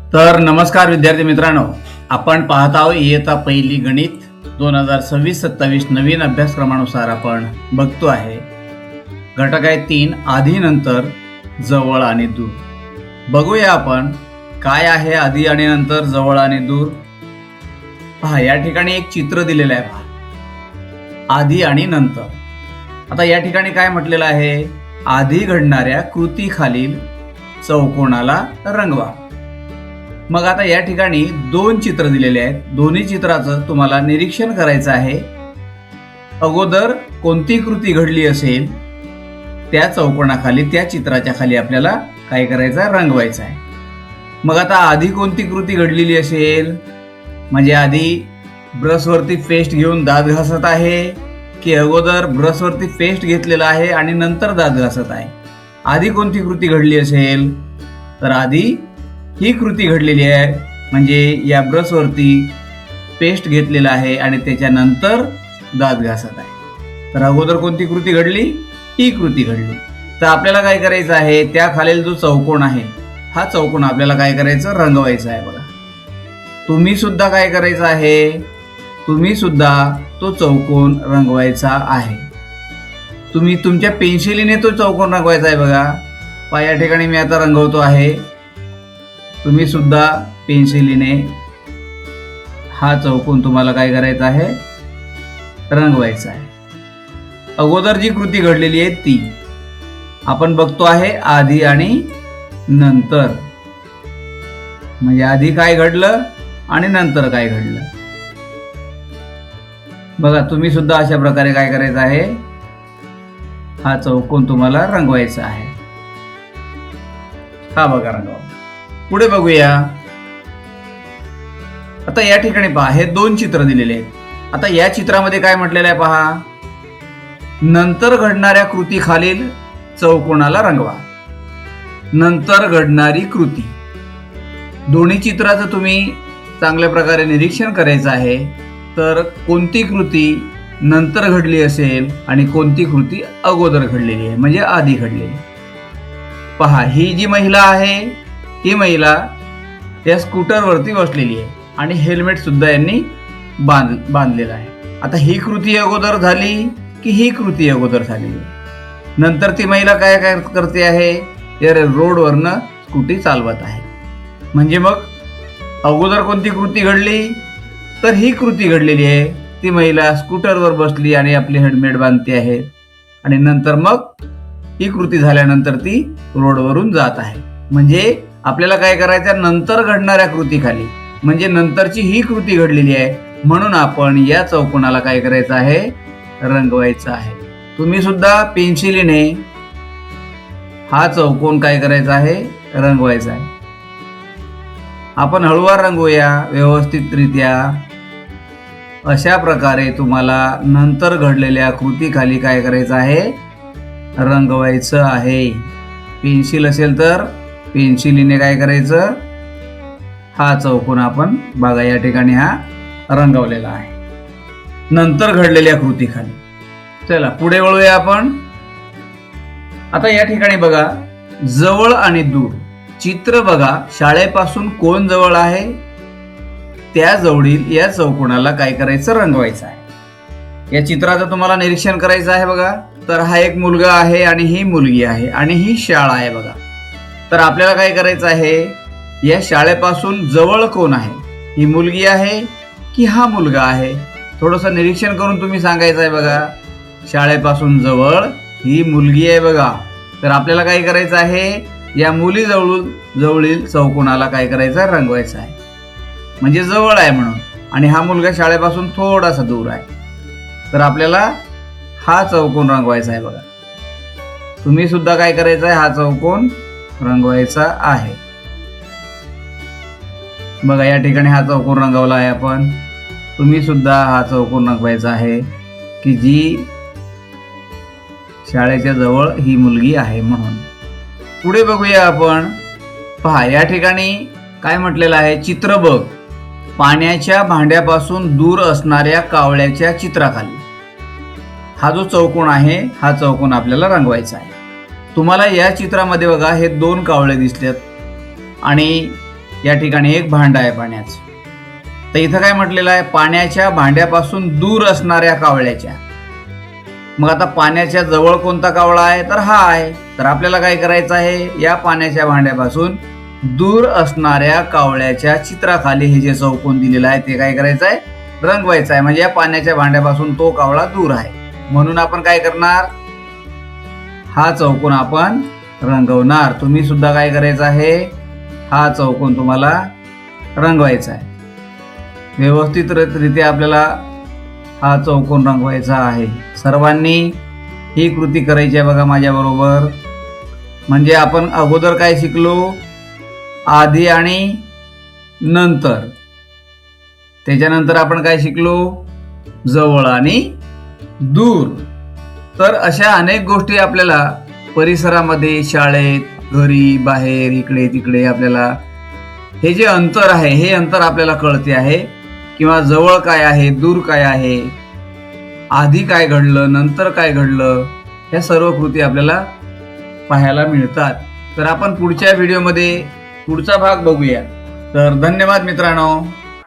तर नमस्कार विद्यार्थी मित्रांनो, आपण पाहत आहोत इयत्ता पहिली गणित 2026-27 नवीन अभ्यासक्रमानुसार आपण बघतो आहे. घटक आहे 3 आधी नंतर जवळ आणि दूर. बघूया आपण काय आहे आधी आणि नंतर जवळ आणि दूर. पहा, या ठिकाणी एक चित्र दिलेलं आहे. पहा, आधी आणि नंतर. आता या ठिकाणी काय म्हटलेलं आहे, आधी घडणाऱ्या कृतीखालील चौकोनाला रंगवा. मग आता या ठिकाणी दोन चित्र दिलेले आहेत. दोन्ही चित्राचं तुम्हाला निरीक्षण करायचं आहे. अगोदर कोणती कृती घडली असेल त्या चौकोनाखाली, त्या चित्राच्या खाली आपल्याला काय करायचं आहे, रंगवायचं आहे. मग आता आधी कोणती कृती घडलेली असेल, म्हणजे आधी ब्रशवरती पेस्ट घेऊन दात घासत आहे की अगोदर ब्रशवरती पेस्ट घेतलेला आहे आणि नंतर दात घासत आहे. आधी कोणती कृती घडली असेल, तर आधी ही कृती घडलेली आहे, म्हणजे या ब्रशवरती पेस्ट घेतलेला आहे आणि त्याच्यानंतर दात घासत आहे. तर अगोदर कोणती कृती घडली, ही कृती घडली. तर आपल्याला काय करायचं आहे, त्या खालील जो चौकोन आहे हा चौकोन आपल्याला काय करायचं, रंगवायचा आहे. बघा, तुम्ही सुद्धा काय करायचं आहे, तुम्ही सुद्धा तो चौकोन रंगवायचा आहे. तुम्ही तुमच्या पेन्सिलीने तो चौकोन रंगवायचा आहे. बघा, या ठिकाणी मी आता रंगवतो आहे. तुम्ही सुद्धा पेन्सिलीने हा चौकोन तुम्हाला काय करायचा आहे, रंगवायचा आहे. अगोदर जी कृती घडलेली आहे ती आपण बघतो आहे आधी आणि नंतर, म्हणजे आधी काय घडलं आणि नंतर काय घडलं. बघा, तुम्ही सुद्धा अशा प्रकारे काय करायचं आहे, हा चौकोन तुम्हाला रंगवायचा आहे. हा बघा, रंगवा. पुढे बघूया. आता या ठिकाणी पहा, हे दोन चित्र दिलेले आहेत. आता या चित्रामध्ये काय म्हटलेलं आहे पहा, नंतर घडणाऱ्या कृती खालील चौकोनाला रंगवा. नंतर घडणारी कृती. दोन्ही चित्राचं तुम्ही चांगल्या प्रकारे निरीक्षण करायचं आहे. तर कोणती कृती नंतर घडली असेल आणि कोणती कृती अगोदर घडलेली आहे, म्हणजे आधी घडलेली. पहा, ही जी महिला आहे, ही महिला त्या स्कूटरवरती बसलेली आहे आणि हेल्मेट सुद्धा यांनी बांधलेला आहे. आता ही कृती अगोदर झाली की ही कृती अगोदर झाली. नंतर ती महिला काय काय करते आहे, रोडवरनं स्कूटी चालवत आहे. म्हणजे मग अगोदर कोणती कृती घडली, तर ही कृती घडलेली आहे. ती महिला स्कूटरवर बसली आणि आपली हेल्मेट बांधते आहे आणि नंतर मग ही कृती झाल्यानंतर ती रोडवरून जात आहे. म्हणजे आपल्याला काय करायचं, नंतर घडणाऱ्या कृतीखाली, म्हणजे नंतरची ही कृती घडलेली आहे, म्हणून आपण या चौकोनाला काय करायचं आहे, रंगवायचं आहे. तुम्ही सुद्धा पेन्सिलीने हा चौकोन काय करायचा आहे, रंगवायचा आहे. आपण हळूवार रंगवूया व्यवस्थितरित्या. अशा प्रकारे तुम्हाला नंतर घडलेल्या कृतीखाली काय करायचं आहे, रंगवायचं आहे. पेन्सिल असेल तर पेन्सिलीने काय करायचं, हा चौकोन आपण बघा या ठिकाणी हा रंगवलेला आहे नंतर घडलेल्या कृतीखाली. चला पुढे वळूया आपण. आता या ठिकाणी बघा, जवळ आणि दूर चित्र बघा. शाळेपासून कोण जवळ आहे, त्या जवळील या चौकोनाला काय करायचं, रंगवायचं आहे. या चित्राचं तुम्हाला निरीक्षण करायचं आहे. बघा, तर हा एक मुलगा आहे आणि ही मुलगी आहे आणि ही शाळा आहे. बघा, तर आपल्याला काय करायचं आहे, या शाळेपासून जवळ कोण आहे, ही मुलगी आहे की हा मुलगा आहे, थोडंसं निरीक्षण करून तुम्ही सांगायचं आहे. बघा, शाळेपासून जवळ ही मुलगी आहे. बघा, तर आपल्याला काय करायचं आहे, या मुली जवळील चौकोनाला काय करायचं, रंगवायचं आहे, म्हणजे जवळ आहे म्हणून. आणि हा मुलगा शाळेपासून थोडासा दूर आहे, तर आपल्याला हा चौकोन रंगवायचा आहे. बघा, तुम्ही सुद्धा काय करायचं आहे, हा चौकोन रंगवायचा आहे. बघा, या ठिकाणी हा चौकोन रंगवला आहे आपण. तुम्ही सुद्धा हा चौकोन रंगवायचा आहे की जी शाळेच्या जवळ ही मुलगी आहे म्हणून. पुढे बघूया आपण. पहा, या ठिकाणी काय म्हटलेलं आहे, चित्र बघ. पाण्याच्या भांड्यापासून दूर असणाऱ्या कावळ्याच्या चित्राखाली. हा जो चौकोन आहे, हा चौकोन आपल्याला रंगवायचा आहे. तुम्हाला या चित्रामध्ये बघा, हे दोन कावळे दिसतात आणि या ठिकाणी एक भांडं आहे पाण्याचं. तर इथं काय म्हटलेलं आहे, पाण्याच्या भांड्यापासून दूर असणाऱ्या कावळ्याच्या. मग आता पाण्याच्या जवळ कोणता कावळा आहे, तर हा आहे. तर आपल्याला काय करायचं आहे, या पाण्याच्या भांड्यापासून दूर असणाऱ्या कावळ्याच्या चित्राखाली हे जे चौकोन दिलेलं आहे ते काय करायचं आहे, रंगवायचं आहे. म्हणजे या पाण्याच्या भांड्यापासून तो कावळा दूर आहे, म्हणून आपण काय करणार, हा चौकोन आपण रंगवणार. तुम्ही सुद्धा काय करायचं आहे, हा चौकोन तुम्हाला रंगवायचा आहे. व्यवस्थित रित्या आपल्याला हा चौकोन रंगवायचा आहे. सर्वांनी ही कृती करायची आहे बघा माझ्याबरोबर. म्हणजे आपण अगोदर काय शिकलो, आधी आणि नंतर. त्याच्यानंतर आपण काय शिकलो, जवळ आणि दूर. तर अशा अनेक गोष्टी आपल्याला परिसरामध्ये, शाळेत, घरी, बाहेर, इकडे तिकडे आपल्याला हे जे अंतर आहे, हे अंतर आपल्याला कळते आहे. किंवा जवळ काय आहे, दूर काय आहे, आधी काय घडलं, नंतर काय घडलं, ह्या सर्व कृती आपल्याला पाहायला मिळतात. तर आपण पुढच्या व्हिडिओमध्ये पुढचा भाग बघूया. तर धन्यवाद मित्रांनो.